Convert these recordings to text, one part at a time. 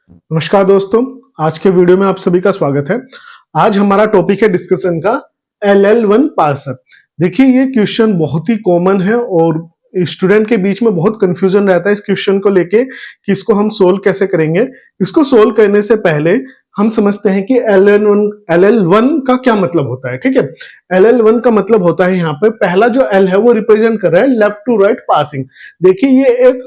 नमस्कार दोस्तों, आज के वीडियो में आप सभी का स्वागत है। आज हमारा टॉपिक है डिस्कशन का LL1 पार्सर। देखिए ये क्वेश्चन बहुत ही कॉमन है और स्टूडेंट के बीच में बहुत कंफ्यूजन रहता है इस क्वेश्चन को लेके कि इसको हम सोल्व कैसे करेंगे। इसको सोल्व करने से पहले हम समझते हैं कि LL1 का क्या मतलब होता है। ठीक है, LL1 का मतलब होता है यहाँ पे पहला जो L है वो रिप्रेजेंट कर रहा है लेफ्ट टू राइट पासिंग। देखिए ये एक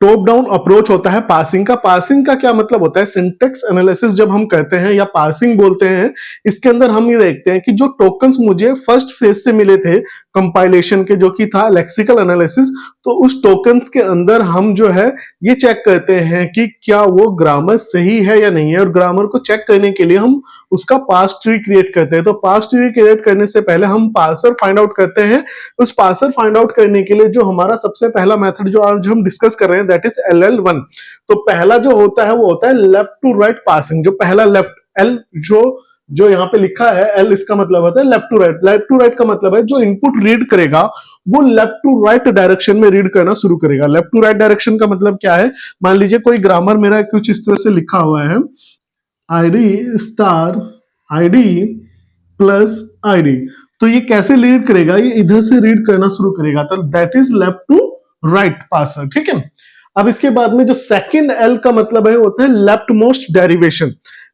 टॉप डाउन अप्रोच होता है पासिंग का। पासिंग का क्या मतलब होता है, सिंटेक्स एनालिसिस जब हम कहते हैं या पासिंग बोलते हैं, इसके अंदर हम ये देखते हैं कि जो टोकन्स मुझे फर्स्ट फेज से मिले थे कंपाइलेशन के, जो कि था लेक्सिकल एनालिसिस, तो उस टोकन्स के अंदर हम जो है ये चेक करते हैं कि क्या वो ग्रामर सही है या नहीं है। और ग्रामर को चेक करने के लिए हम उसका पास ट्री क्रिएट करते हैं। तो पास ट्री क्रिएट करने से पहले हम पार्सर फाइंड आउट करते हैं। उस पार्सर फाइंड आउट करने के लिए जो हमारा सबसे पहला मेथड जो आज हम डिस्कस कर रहे हैं दैट इज LL1। तो पहला जो होता है वो होता है लेफ्ट टू राइट पासिंग। जो पहला लेफ्ट एल जो जो यहाँ पे लिखा है एल, इसका मतलब होता है left to right. Left to right का मतलब है जो इनपुट रीड करेगा वो लेफ्ट टू राइट डायरेक्शन में रीड करना शुरू करेगा। लेफ्ट टू राइट डायरेक्शन का मतलब क्या है, मान लीजिए कोई ग्रामर मेरा कुछ इस तरह से लिखा हुआ है, ID star ID plus ID, तो ये कैसे रीड करेगा, ये इधर से रीड करना शुरू करेगा। तो that is left to right parser. ठीक है, अब इसके बाद में जो सेकंड L का मतलब है होता है left most derivation.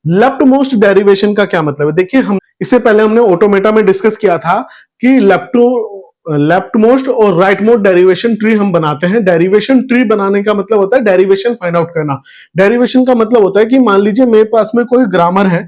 Left most derivation का क्या मतलब है, देखिए हम इससे पहले हमने ऑटोमेटा में डिस्कस किया था कि लेफ्ट मोस्ट और राइट मोस्ट डेरिवेशन ट्री हम बनाते हैं। डेरिवेशन ट्री बनाने का मतलब होता है डेरिवेशन फाइंड आउट करना। डेरिवेशन का मतलब होता है कि मान लीजिए मेरे पास में कोई ग्रामर है,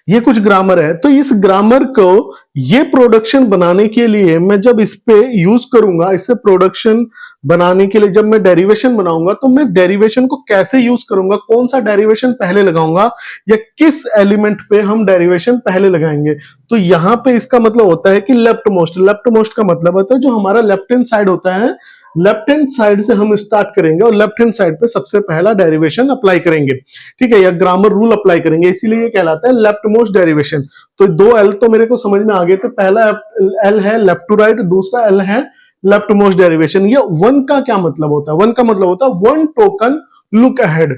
ये कुछ ग्रामर है, तो इस ग्रामर को ये प्रोडक्शन बनाने के लिए मैं जब इस पे यूज करूंगा, इससे प्रोडक्शन बनाने के लिए जब मैं डेरिवेशन बनाऊंगा तो मैं डेरिवेशन को कैसे यूज करूंगा, कौन सा डेरिवेशन पहले लगाऊंगा या किस एलिमेंट पे हम डेरिवेशन पहले लगाएंगे। तो यहां पे इसका मतलब होता है कि लेफ्ट मोस्ट। लेफ्ट मोस्ट का मतलब होता है जो हमारा लेफ्ट हैंड साइड होता है, लेफ्ट हैंड साइड से हम स्टार्ट करेंगे और लेफ्ट हैंड साइड पे सबसे पहला डेरिवेशन अप्लाई करेंगे। ठीक है, या ग्रामर रूल अप्लाई करेंगे, इसीलिए ये कहलाता है लेफ्ट मोस्ट डेरिवेशन। तो दो एल तो मेरे को समझ में आ गए थे, पहला एल है लेफ्ट टू राइट, दूसरा एल है लेफ्ट मोस्ट डेरिवेशन। ये वन का क्या मतलब होता है, वन का मतलब होता है one token look ahead.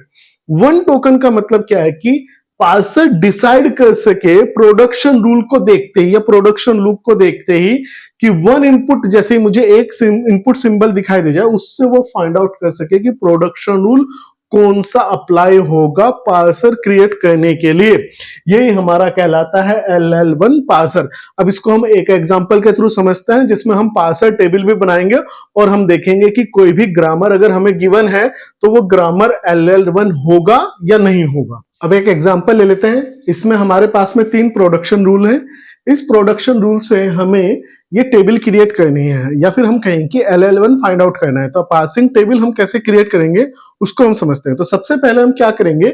One token का मतलब क्या है कि पार्सर डिसाइड कर सके प्रोडक्शन रूल को देखते ही या प्रोडक्शन लूप को देखते ही कि वन इनपुट जैसे मुझे एक इनपुट सिंबल दिखाई दे जाए, उससे वो फाइंड आउट कर सके कि प्रोडक्शन रूल कौन सा अप्लाई होगा पार्सर क्रिएट करने के लिए। यही हमारा कहलाता है LL1 पार्सर। अब इसको हम एक एग्जांपल के थ्रू समझते हैं जिसमें हम पार्सर टेबल भी बनाएंगे और हम देखेंगे कि कोई भी ग्रामर अगर हमें गिवन है तो वो ग्रामर LL1 होगा या नहीं होगा। अब एक एग्जांपल ले लेते हैं, इसमें हमारे पास में 3 प्रोडक्शन रूल हैं। इस प्रोडक्शन रूल से हमें ये टेबल क्रिएट करनी है या फिर हम कहें कि LL1 फाइंड आउट करना है। तो पासिंग टेबल हम कैसे क्रिएट करेंगे उसको हम समझते हैं। तो सबसे पहले हम क्या करेंगे,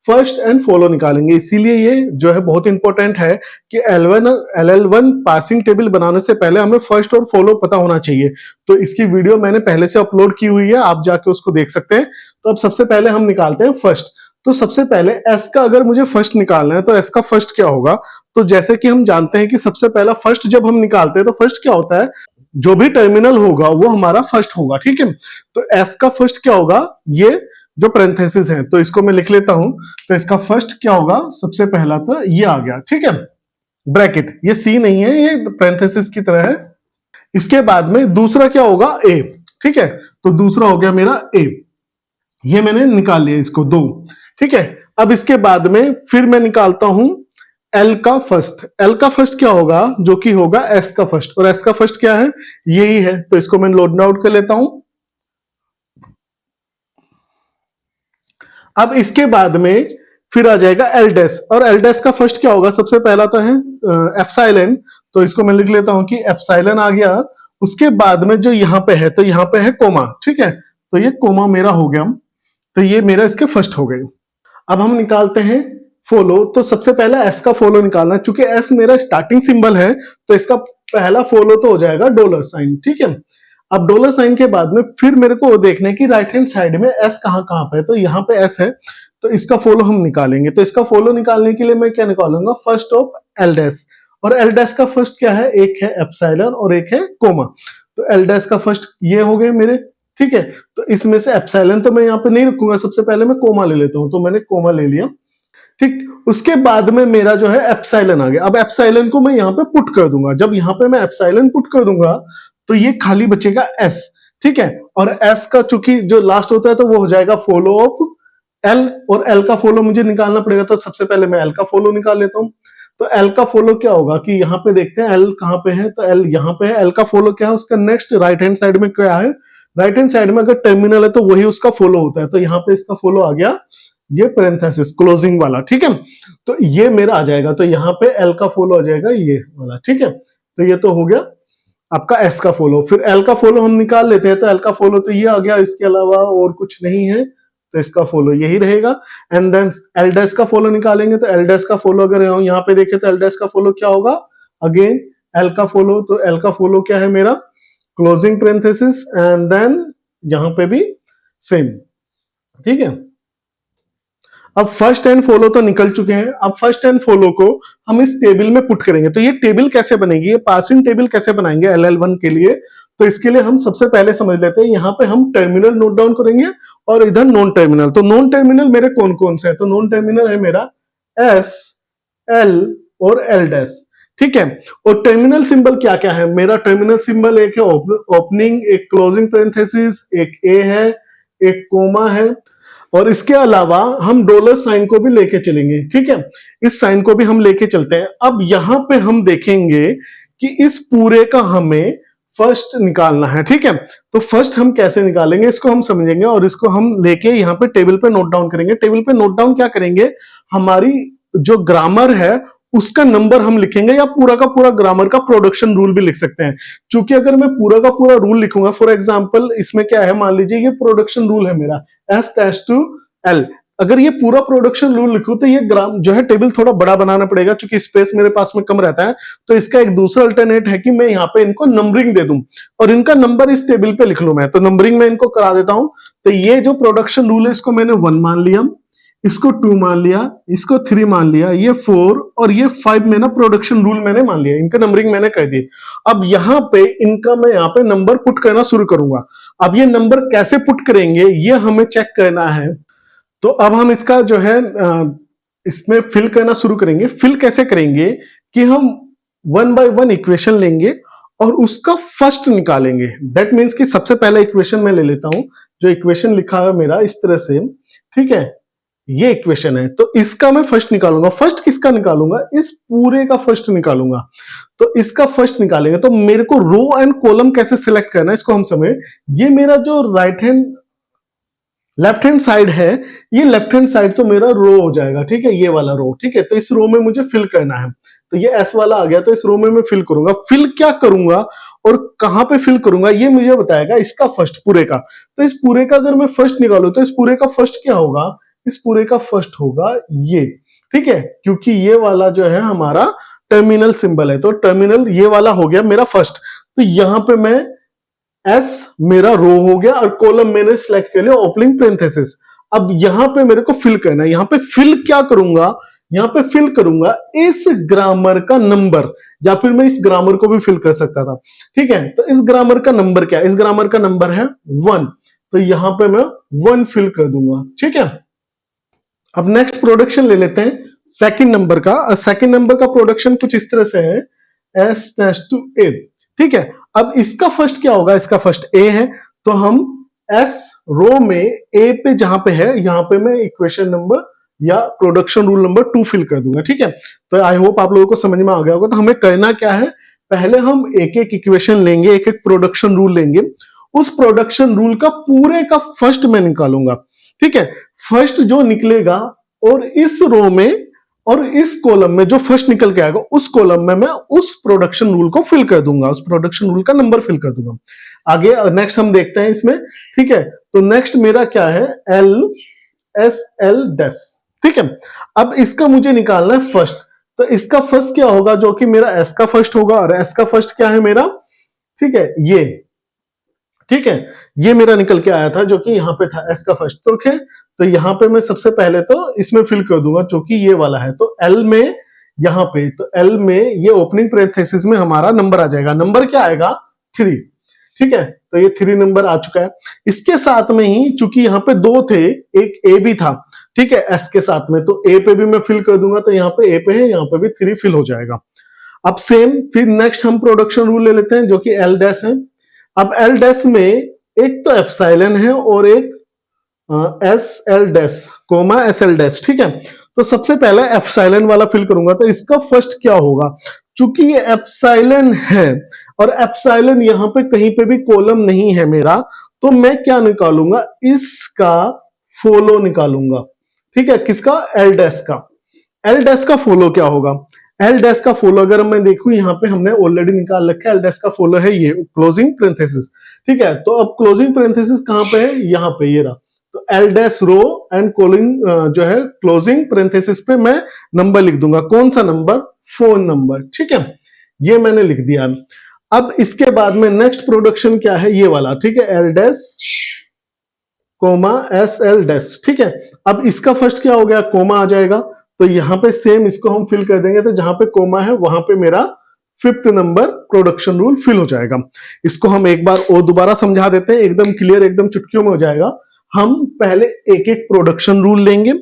फर्स्ट एंड फॉलो निकालेंगे। इसीलिए ये जो है बहुत इंपॉर्टेंट है कि LL1 पासिंग टेबल बनाने से पहले हमें फर्स्ट और फॉलो पता होना चाहिए। तो इसकी वीडियो मैंने पहले से अपलोड की हुई है, आप जाके उसको देख सकते हैं। तो अब सबसे पहले हम निकालते हैं फर्स्ट। तो सबसे पहले एस का अगर मुझे फर्स्ट निकालना है तो एस का फर्स्ट क्या होगा, तो जैसे कि हम जानते हैं कि सबसे पहला फर्स्ट जब हम निकालते हैं तो फर्स्ट क्या होता है, जो भी टर्मिनल होगा वो हमारा फर्स्ट होगा। ठीक है, तो एस का फर्स्ट क्या होगा, ये जो पैरेंथेसिस है, तो इसको मैं लिख लेता हूं। तो इसका फर्स्ट क्या होगा, सबसे पहला तो ये आ गया। ठीक है, ब्रैकेट, ये सी नहीं है, ये पैरेंथेसिस की तरह है। इसके बाद में दूसरा क्या होगा, ए। ठीक है, तो दूसरा हो गया मेरा ए, ये मैंने निकाल लिया इसको दो। ठीक है, अब इसके बाद में फिर मैं निकालता हूं एल का फर्स्ट। एल का फर्स्ट क्या होगा, जो कि होगा एस का फर्स्ट, और एस का फर्स्ट क्या है, यही है। तो इसको मैं लोड आउट कर लेता हूं। अब इसके बाद में फिर आ जाएगा एल डैश, और एल डैश का फर्स्ट क्या होगा, सबसे पहला तो है एप्सिलॉन। तो इसको मैं लिख लेता हूं कि एप्सिलॉन आ गया। उसके बाद में जो यहां पे है, तो यहां पे है कोमा। ठीक है, तो ये कोमा मेरा हो गया, तो ये मेरा इसके फर्स्ट हो गए। अब हम निकालते हैं फॉलो। तो सबसे पहला एस का फॉलो निकालना, चूंकि एस मेरा स्टार्टिंग सिंबल है तो इसका पहला फॉलो तो हो जाएगा डॉलर साइन। ठीक है, अब डॉलर साइन के बाद में फिर मेरे को देखना है कि राइट हैंड साइड में एस कहां कहां पे है, तो यहां पे एस है, तो इसका फॉलो हम निकालेंगे। तो इसका फॉलो निकालने के लिए मैं क्या निकालूंगा, फर्स्ट ऑफ एल डैश। और एल डैश का फर्स्ट क्या है, एक है एप्सिलॉन और एक है कोमा। तो एल डैश का फर्स्ट ये हो गए मेरे। ठीक है। तो इसमें से एप्सिलॉन तो मैं यहाँ पे नहीं रखूंगा, सबसे पहले मैं कोमा ले लेता हूं, तो मैंने कोमा ले लिया। ठीक, उसके बाद में मेरा जो है एप्सिलॉन आ गया। अब एप्सिलॉन को मैं यहाँ पे पुट कर दूंगा। जब यहाँ पे मैं एप्सिलॉन पुट कर दूंगा तो ये खाली बचेगा एस। ठीक है, और एस का चूंकि जो लास्ट होता है तो वो हो जाएगा फॉलो ऑफ एल, और एल का फॉलो मुझे निकालना पड़ेगा, तो सबसे पहले मैं एल का फॉलो निकाल लेता हूं। तो एल का फॉलो क्या होगा कि यहाँ पे देखते हैं एल कहां पे है, तो एल यहाँ पे है। एल का फॉलो क्या है, उसका नेक्स्ट राइट हैंड साइड में क्या है, राइट हैंड साइड में अगर टर्मिनल है तो वही उसका फॉलो होता है। तो यहाँ पे इसका फॉलो आ गया ये पेरेंथेसिस क्लोजिंग वाला। ठीक है, तो ये मेरा आ जाएगा, तो यहाँ पे एल का फॉलो आ जाएगा ये वाला। ठीक है, तो ये तो हो गया आपका एस का फॉलो। फिर एल का फॉलो हम निकाल लेते हैं, तो एल का फॉलो तो ये आ गया, इसके अलावा और कुछ नहीं है, तो इसका फॉलो यही रहेगा। एंड देन एल डैश का फॉलो निकालेंगे, तो एल डैश का फॉलो अगर हम यहाँ पे देखें तो एल डैश का फॉलो क्या होगा, अगेन एल का फॉलो। तो एल का फॉलो क्या है मेरा, क्लोजिंग पेरेंथेसिस, एंड देन यहाँ पे भी सेम। ठीक है, अब फर्स्ट एंड फॉलो तो निकल चुके हैं। अब फर्स्ट एंड फॉलो को हम इस टेबल में पुट करेंगे। तो ये टेबल कैसे बनेगी, ये पासिंग टेबल कैसे बनाएंगे LL1 के लिए, तो इसके लिए हम सबसे पहले समझ लेते हैं। यहाँ पे हम टर्मिनल नोट डाउन करेंगे और इधर नॉन टर्मिनल। तो नॉन टर्मिनल मेरे कौन कौन से हैं, तो नॉन टर्मिनल है मेरा एस, एल और एल डैश। ठीक है, और टर्मिनल सिंबल क्या क्या है, मेरा टर्मिनल सिंबल एक है ओपनिंग, एक क्लोजिंग पेरेंथेसिस, एक ए है, एक कोमा है, और इसके अलावा हम डॉलर साइन को भी लेके चलेंगे। ठीक है, इस साइन को भी हम लेके चलते हैं। अब यहां पे हम देखेंगे कि इस पूरे का हमें फर्स्ट निकालना है। ठीक है, तो फर्स्ट हम कैसे निकालेंगे इसको हम समझेंगे, और इसको हम लेके यहाँ पे टेबल पे नोट डाउन करेंगे। टेबल पे नोट डाउन क्या करेंगे, हमारी जो ग्रामर है उसका नंबर हम लिखेंगे, या पूरा का पूरा ग्रामर का प्रोडक्शन रूल भी लिख सकते हैं। क्योंकि अगर मैं पूरा का पूरा रूल लिखूंगा, फॉर एग्जांपल इसमें क्या है, मान लीजिए ये प्रोडक्शन रूल है मेरा एस टैश टू एल। अगर ये पूरा प्रोडक्शन रूल लिखूं तो ये ग्राम जो है टेबल थोड़ा बड़ा बनाना पड़ेगा, क्योंकि स्पेस मेरे पास में कम रहता है। तो इसका एक दूसरा अल्टरनेट है कि मैं यहाँ पे इनको नंबरिंग दे दूं और इनका नंबर इस टेबल पे लिख लूं मैं, तो नंबरिंग में इनको करा देता हूं। तो ये जो प्रोडक्शन रूल है इसको मैंने 1 मान लिया, इसको 2 मान लिया, इसको 3 मान लिया, ये 4 और ये 5 में ना प्रोडक्शन रूल मैंने मान लिया, इनका नंबरिंग मैंने कर दी। अब यहाँ पे इनका मैं यहाँ पे नंबर पुट करना शुरू करूंगा। अब ये नंबर कैसे पुट करेंगे ये हमें चेक करना है। तो अब हम इसका जो है इसमें फिल करना शुरू करेंगे। फिल कैसे करेंगे कि हम 1 बाय 1 इक्वेशन लेंगे और उसका फर्स्ट निकालेंगे। दैट मीन्स कि सबसे पहला इक्वेशन मैं ले लेता हूं, जो इक्वेशन लिखा है मेरा इस तरह से। ठीक है, ये इक्वेशन है, तो इसका मैं फर्स्ट निकालूंगा। फर्स्ट किसका निकालूंगा, इस पूरे का फर्स्ट निकालूंगा। तो इसका फर्स्ट निकालेंगे, तो मेरे को रो एंड कॉलम कैसे सिलेक्ट करना है इसको हम समझे। ये मेरा जो right hand left hand side है, ये लेफ्ट हैंड साइड तो मेरा रो हो जाएगा। ठीक है, ये वाला रो। ठीक है, तो इस रो में मुझे फिल करना है, तो ये एस वाला आ गया, तो इस रो में मैं फिल करूंगा। फिल क्या करूंगा और कहां पे फिल करूंगा ये मुझे बताएगा इसका फर्स्ट पूरे का। तो इस पूरे का अगर मैं फर्स्ट निकालू तो इस पूरे का फर्स्ट क्या होगा, इस पूरे का फर्स्ट होगा ये। ठीक है, क्योंकि ये वाला जो है हमारा टर्मिनल सिंबल है, तो टर्मिनल ये वाला हो गया मेरा फर्स्ट। तो यहां पे मैं एस मेरा रो हो गया और कॉलम मैंने सिलेक्ट कर लिया ओपनिंग पेरेंथेसिस। अब यहां पे मेरे को फिल करना है। यहां पे फिल क्या करूंगा, यहां पे फिल करूंगा इस ग्रामर का नंबर, या फिर मैं इस ग्रामर को भी फिल कर सकता था। ठीक है, तो इस ग्रामर का नंबर क्या है, इस ग्रामर का नंबर है 1, तो यहां पे मैं 1 फिल कर दूंगा। ठीक है, अब नेक्स्ट प्रोडक्शन ले लेते हैं सेकंड नंबर का। सेकंड नंबर का प्रोडक्शन कुछ इस तरह से है, एस टैश टू ए। ठीक है, अब इसका फर्स्ट क्या होगा, इसका फर्स्ट ए है, तो हम एस रो में ए पे जहां पे है यहां पे मैं इक्वेशन नंबर या प्रोडक्शन रूल नंबर 2 फिल कर दूंगा। ठीक है, तो आई होप आप लोगों को समझ में आ गया होगा। तो हमें करना क्या है, पहले हम एक एक इक्वेशन लेंगे, एक एक प्रोडक्शन रूल लेंगे, उस प्रोडक्शन रूल का पूरे का फर्स्ट मैं निकालूंगा। ठीक है, फर्स्ट जो निकलेगा और इस रो में और इस कॉलम में जो फर्स्ट निकल के आएगा उस कॉलम में मैं उस प्रोडक्शन रूल को फिल कर दूंगा, उस प्रोडक्शन रूल का नंबर फिल कर दूंगा। आगे नेक्स्ट हम देखते हैं इसमें। ठीक है, तो नेक्स्ट मेरा क्या है, एल एस एल डैश। ठीक है, अब इसका मुझे निकालना है फर्स्ट। तो इसका फर्स्ट क्या होगा, जो कि मेरा एस का फर्स्ट होगा, और एस का फर्स्ट क्या है मेरा, ठीक है ये। ठीक है, ये मेरा निकल के आया था जो कि यहां पे था एस का फर्स्ट। तो ओके, तो यहां पे मैं सबसे पहले तो इसमें फिल कर दूंगा जो कि ये वाला है। तो एल में यहां पे, तो एल में ये ओपनिंग पैरेंथेसिस में हमारा नंबर आ जाएगा। नंबर क्या आएगा 3। ठीक है, तो ये 3 नंबर आ चुका है। इसके साथ में ही चूंकि यहाँ पे 2 थे, एक ए भी था, ठीक है, एस के साथ में, तो ए पे भी मैं फिल कर दूंगा, तो यहाँ पे ए पे है, यहाँ पे भी 3 फिल हो जाएगा। अब सेम फिर नेक्स्ट हम प्रोडक्शन रूल ले लेते हैं जो कि एल डैश है। अब एल डैश में एक तो एप्सिलॉन है और एक S L dash comma S L dash, ठीक है। तो सबसे पहले एप्सिलॉन वाला फिल करूंगा, तो इसका फर्स्ट क्या होगा, चूंकि ये एप्सिलॉन है और एप्सिलॉन यहां पे कहीं पे भी कॉलम नहीं है मेरा, तो मैं क्या निकालूंगा, इसका फॉलो निकालूंगा, ठीक है, किसका, एल डैश का। एल डैश का फॉलो क्या होगा, एल डैश का फॉलो अगर मैं देखूं, यहाँ पे हमने ऑलरेडी निकाल रखा है, एल डैश का फॉलो है ये क्लोजिंग पैरेंथेसिस, ठीक है। तो अब क्लोजिंग पैरेंथेसिस कहां पे है, यहाँ पे, ये रहा। तो L dash row and calling जो है क्लोजिंग पैरेंथेसिस पे मैं नंबर लिख दूंगा, कौन सा नंबर, फोन नंबर, ठीक है, ये मैंने लिख दिया। अब इसके बाद में नेक्स्ट प्रोडक्शन क्या है, ये वाला, ठीक है, L dash comma S L dash, ठीक है। अब इसका फर्स्ट क्या हो गया, कोमा आ जाएगा, तो यहां पे सेम इसको हम फिल कर देंगे, तो जहां पे कोमा है वहां पे मेरा 5th number production rule fill हो जाएगा। इसको हम एक बार और दोबारा समझा देते हैं, एकदम क्लियर, एकदम चुटकियों में हो जाएगा। हम पहले एक एक प्रोडक्शन रूल लेंगे,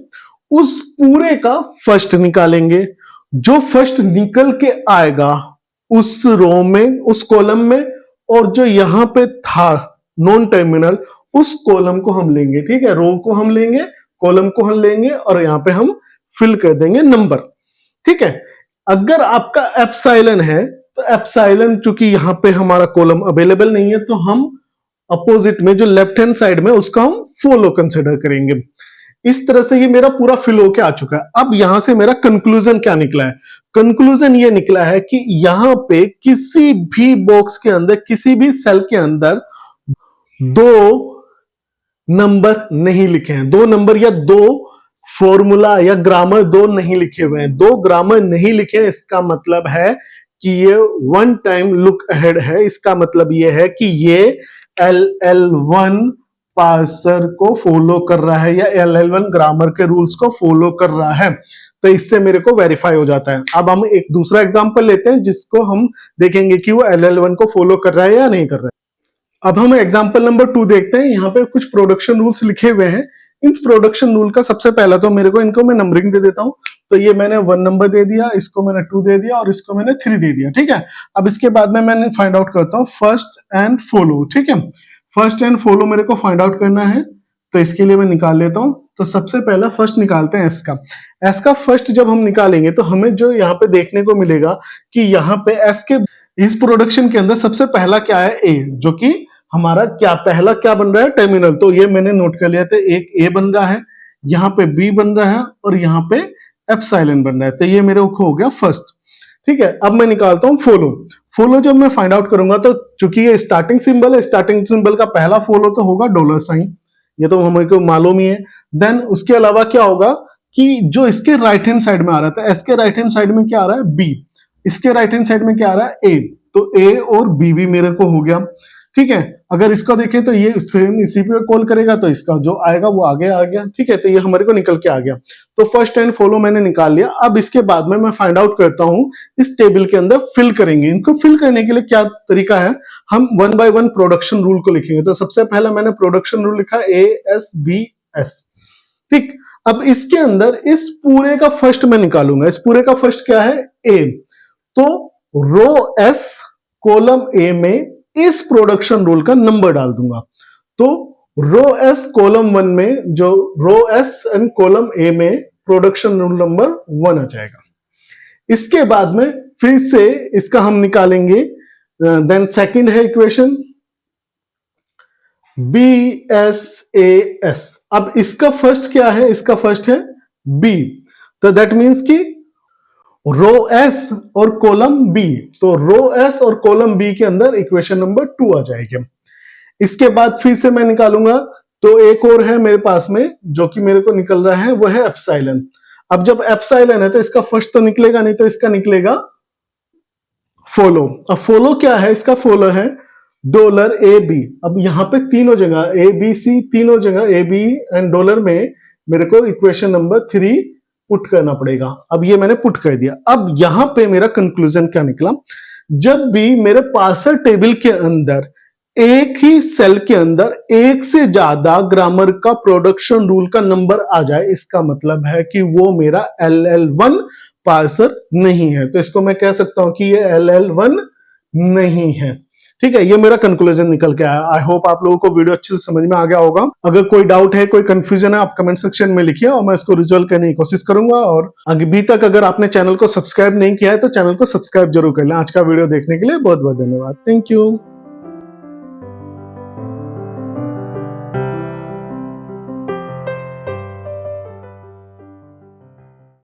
उस पूरे का फर्स्ट निकालेंगे, जो फर्स्ट निकल के आएगा उस रो में, उस कॉलम में, और जो यहां पे था नॉन टर्मिनल, उस कॉलम को हम लेंगे, ठीक है, रो को हम लेंगे, कॉलम को हम लेंगे, और यहां पे हम फिल कर देंगे नंबर, ठीक है। अगर आपका एप्सिलॉन है, तो एप्सिलॉन चूंकि यहां पे हमारा कॉलम अवेलेबल नहीं है, तो हम अपोजिट में जो लेफ्ट हैंड साइड में उसका हम फॉलो कंसिडर करेंगे। इस तरह से ये मेरा पूरा फिल होके आ चुका है। अब यहां से मेरा कंक्लूजन क्या निकला है, कंक्लूजन ये निकला है कि यहां पे किसी भी बॉक्स के अंदर, किसी भी सेल के अंदर 2 नंबर नहीं लिखे हैं, 2 नंबर या 2 फॉर्मूला या ग्रामर 2 नहीं लिखे हुए हैं, 2 ग्रामर नहीं लिखे हैं। इसका मतलब है कि ये 1 टाइम लुक अहेड है। इसका मतलब ये है कि ये LL1 पार्सर को फॉलो कर रहा है या LL1 ग्रामर के रूल्स को फॉलो कर रहा है, तो इससे मेरे को वेरीफाई हो जाता है। अब हम एक दूसरा एग्जांपल लेते हैं जिसको हम देखेंगे कि वो LL1 को फॉलो कर रहा है या नहीं कर रहा है। अब हम एग्जांपल नंबर 2 देखते हैं। यहाँ पे कुछ प्रोडक्शन रूल्स लिखे हुए हैं। इन प्रोडक्शन रूल का सबसे पहला तो मेरे को इनको मैं नंबरिंग दे देता हूं। तो ये मैंने 1 नंबर दे दिया, इसको मैंने 2 दे दिया और इसको मैंने 3 दे दिया, ठीक है। अब इसके बाद में मैंने फाइंड आउट करता हूं फर्स्ट एंड फॉलो, ठीक है। फर्स्ट एंड फॉलो मेरे को फाइंड आउट करना है, तो इसके लिए मैं निकाल लेता हूं। तो सबसे पहला फर्स्ट निकालते हैं एस का। एस का फर्स्ट जब हम निकालेंगे तो हमें जो यहाँ पे देखने को मिलेगा कि यहाँ पे एस के इस प्रोडक्शन के अंदर सबसे पहला क्या है, ए, जो कि हमारा क्या पहला क्या बन रहा है, टर्मिनल। तो ये मैंने नोट कर लिया था, एक ए बन रहा है, यहाँ पे बी बन रहा है और यहाँ पे एप्सिलॉन बन रहा है। तो ये मेरे को हो गया फर्स्ट, ठीक है। अब मैं निकालता हूं फॉलो। फॉलो जब मैं फाइंड आउट करूंगा, तो चूंकि ये स्टार्टिंग सिंबल है, स्टार्टिंग सिंबल का पहला फॉलो तो होगा डॉलर साइन, ये तो हमें को मालूम ही है। देन उसके अलावा क्या होगा कि जो इसके राइट हैंड साइड में आ रहा था, एस के राइट हैंड साइड में क्या आ रहा है, बी, इसके राइट हैंड साइड में क्या आ रहा है, ए, तो ए और बी भी मेरे को हो गया, ठीक है। अगर इसका देखें तो ये सेम इसी पे कॉल करेगा, तो इसका जो आएगा वो आगे आ गया, ठीक है। तो ये हमारे को निकल के आ गया। तो फर्स्ट एंड फॉलो मैंने निकाल लिया। अब इसके बाद में मैं फाइंड आउट करता हूं, इस टेबल के अंदर फिल करेंगे। इनको फिल करने के लिए क्या तरीका है, हम 1 बाय 1 प्रोडक्शन रूल को लिखेंगे। तो सबसे पहला मैंने प्रोडक्शन रूल लिखा ASBS, ठीक। अब इसके अंदर इस पूरे का फर्स्ट मैं निकालूंगा। इस पूरे का फर्स्ट क्या है, ए, तो रो एस कॉलम ए में इस प्रोडक्शन रूल का नंबर डाल दूंगा। तो रो एस कॉलम 1 में, जो rho S and column A में प्रोडक्शन रूल नंबर 1 आ जाएगा। इसके बाद में फिर से इसका हम निकालेंगे। देन सेकंड है इक्वेशन BSAS। अब इसका फर्स्ट क्या है, इसका फर्स्ट है बी, तो दैट मीन्स कि रो एस और कॉलम बी, तो रो एस और कॉलम बी के अंदर इक्वेशन नंबर 2 आ जाएगी। इसके बाद फिर से मैं निकालूंगा, तो एक और है मेरे पास में जो कि मेरे को निकल रहा है, वो है एप्सिलॉन। अब जब एप्सिलॉन है तो इसका फर्स्ट तो निकलेगा नहीं, तो इसका निकलेगा फॉलो। अब फॉलो क्या है, इसका फॉलो है $AB। अब यहां पे तीनों जगह ABC, तीनों जगह AB एंड डॉलर में मेरे को इक्वेशन नंबर 3 पुट करना पड़ेगा। अब ये मैंने पुट कर दिया। अब यहां पे मेरा कंक्लूजन क्या निकला, जब भी मेरे पार्सर टेबल के अंदर एक ही सेल के अंदर एक से ज्यादा ग्रामर का प्रोडक्शन रूल का नंबर आ जाए, इसका मतलब है कि वो मेरा LL1 पार्सर नहीं है। तो इसको मैं कह सकता हूं कि ये LL1 नहीं है। ठीक है, ये मेरा कंक्लूजन निकल के आया। आई होप आप लोगों को वीडियो अच्छे से समझ में आ गया होगा। अगर कोई डाउट है, कोई कंफ्यूजन है, आप कमेंट सेक्शन में लिखिए और मैं इसको रिजॉल्व करने की कोशिश करूंगा। और अभी तक अगर आपने चैनल को सब्सक्राइब नहीं किया है तो चैनल को सब्सक्राइब जरूर कर लें। आज का वीडियो देखने के लिए बहुत बहुत धन्यवाद। Thank you.